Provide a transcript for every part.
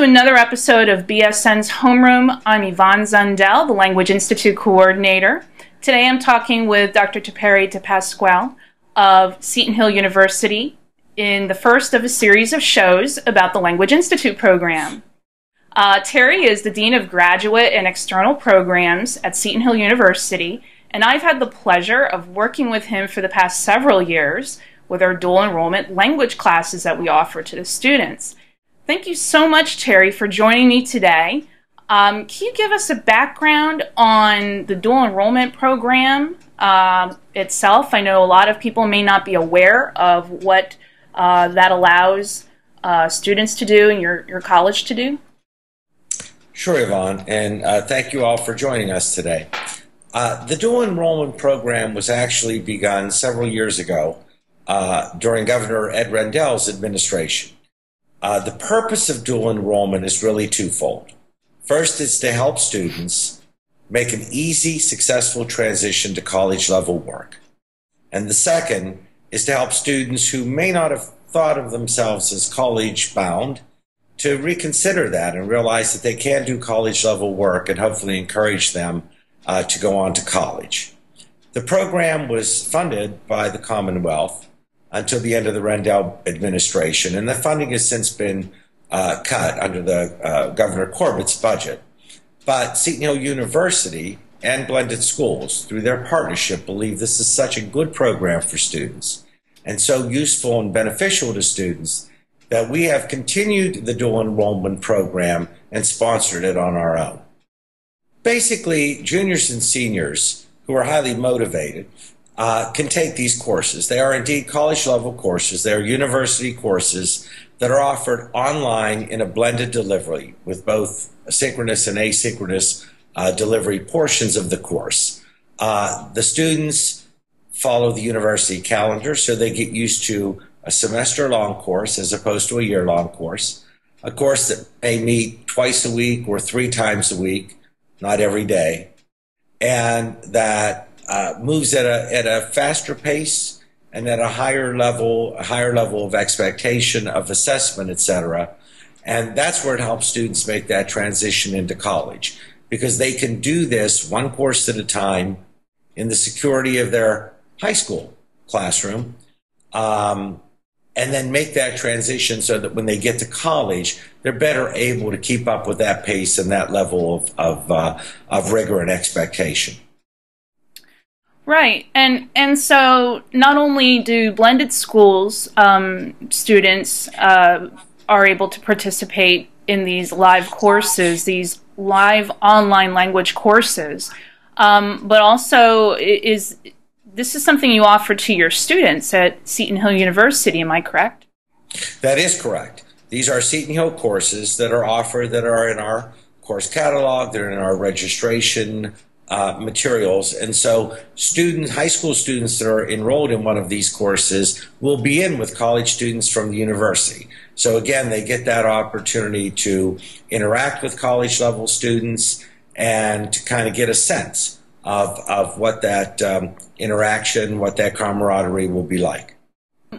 another episode of BSN's Homeroom. I'm Evon Zundel, the Language Institute Coordinator. Today I'm talking with Dr. Terrance DePasquale of Seton Hill University in the first of a series of shows about the Language Institute program. Terry is the Dean of Graduate and External Programs at Seton Hill University, and I've had the pleasure of working with him for the past several years with our dual enrollment language classes that we offer to the students. Thank you so much, Terry, for joining me today. Can you give us a background on the dual enrollment program itself? I know a lot of people may not be aware of what that allows students to do and your college to do. Sure, Yvonne, and thank you all for joining us today. The dual enrollment program was actually begun several years ago during Governor Ed Rendell's administration. The purpose of dual enrollment is really twofold. First is to help students make an easy, successful transition to college-level work. And the second is to help students who may not have thought of themselves as college-bound to reconsider that and realize that they can do college-level work and hopefully encourage them to go on to college. The program was funded by the Commonwealth until the end of the Rendell administration, and the funding has since been cut under the Governor Corbett's budget. But Seton Hill University and Blended Schools, through their partnership, believe this is such a good program for students and so useful and beneficial to students that we have continued the dual enrollment program and sponsored it on our own. Basically, juniors and seniors who are highly motivated can take these courses. They are indeed college-level courses. They are university courses that are offered online in a blended delivery with both synchronous and asynchronous delivery portions of the course. The students follow the university calendar, so they get used to a semester-long course as opposed to a year-long course, a course that may meet twice a week or 3 times a week, not every day, and that moves at a faster pace and at a higher level of expectation of assessment, etc. And that's where it helps students make that transition into college, because they can do this one course at a time in the security of their high school classroom, and then make that transition so that when they get to college, they're better able to keep up with that pace and that level of rigor and expectation. Right, and so not only do blended schools students are able to participate in these live courses, these live online language courses, but also this is something you offer to your students at Seton Hill University, am I correct? That is correct. These are Seton Hill courses that are offered, that are in our course catalog, they're in our registration materials, and so high school students that are enrolled in one of these courses will be in with college students from the university. So again, they get that opportunity to interact with college level students and to kind of get a sense of what that interaction, what that camaraderie will be like.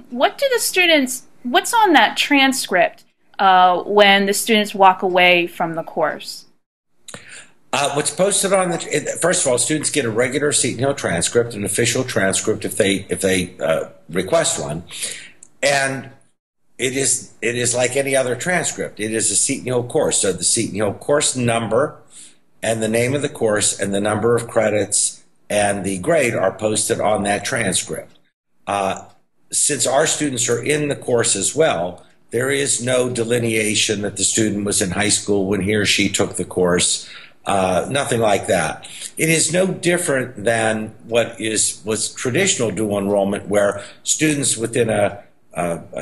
What do the students, what's on that transcript when the students walk away from the course? What's posted on first of all, students get a regular Seton Hill transcript, an official transcript if they request one, and it is like any other transcript. It is a Seton Hill course, so the Seton Hill course number and the name of the course and the number of credits and the grade are posted on that transcript. Since our students are in the course as well, there is no delineation that the student was in high school when he or she took the course. Nothing like that. It is no different than what was traditional dual enrollment, where students within a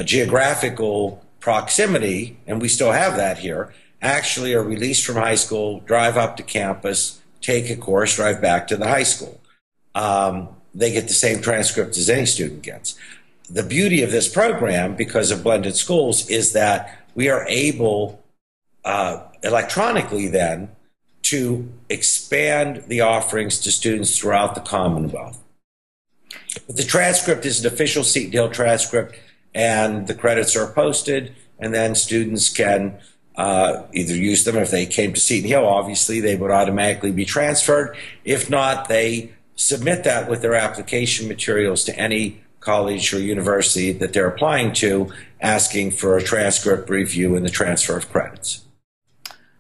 geographical proximity, and we still have that here, actually are released from high school, drive up to campus, take a course, drive back to the high school. They get the same transcript as any student gets. The beauty of this program, because of blended schools, is that we are able electronically then to expand the offerings to students throughout the Commonwealth. But the transcript is an official Seton Hill transcript, and the credits are posted, and then students can either use them. If they came to Seton Hill, obviously they would automatically be transferred. If not, they submit that with their application materials to any college or university that they're applying to, asking for a transcript review and the transfer of credits.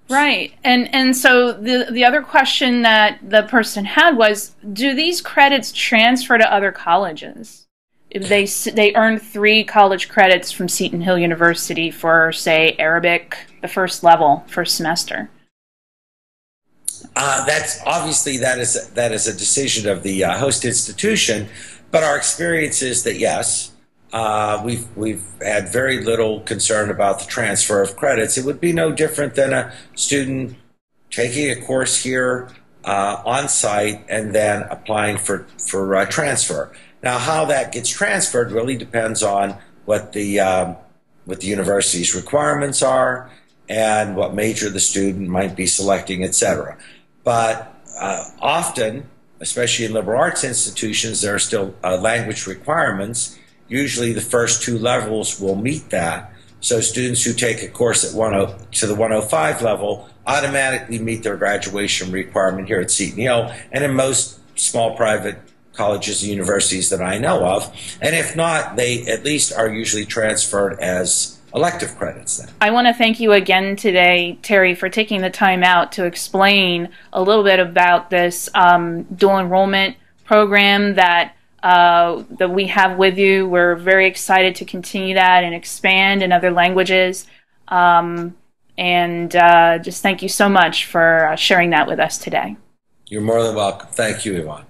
Right. And so the other question that the person had was, do these credits transfer to other colleges? If they earned 3 college credits from Seton Hill University for, say, Arabic, the first level, first semester. That's obviously that is a decision of the host institution, but our experience is that yes, we've had very little concern about the transfer of credits. It would be no different than a student taking a course here on site and then applying for transfer. Now, how that gets transferred really depends on what the university's requirements are and what major the student might be selecting, etc. But often, especially in liberal arts institutions, there are still language requirements. Usually the first 2 levels will meet that. So students who take a course at to the 105 level automatically meet their graduation requirement here at Seton Hill and in most small private colleges and universities that I know of. And if not, they at least are usually transferred as elective credits then. I want to thank you again today, Terry, for taking the time out to explain a little bit about this dual enrollment program that we have with you. We're very excited to continue that and expand in other languages. Just thank you so much for sharing that with us today. You're more than welcome. Thank you, Evon.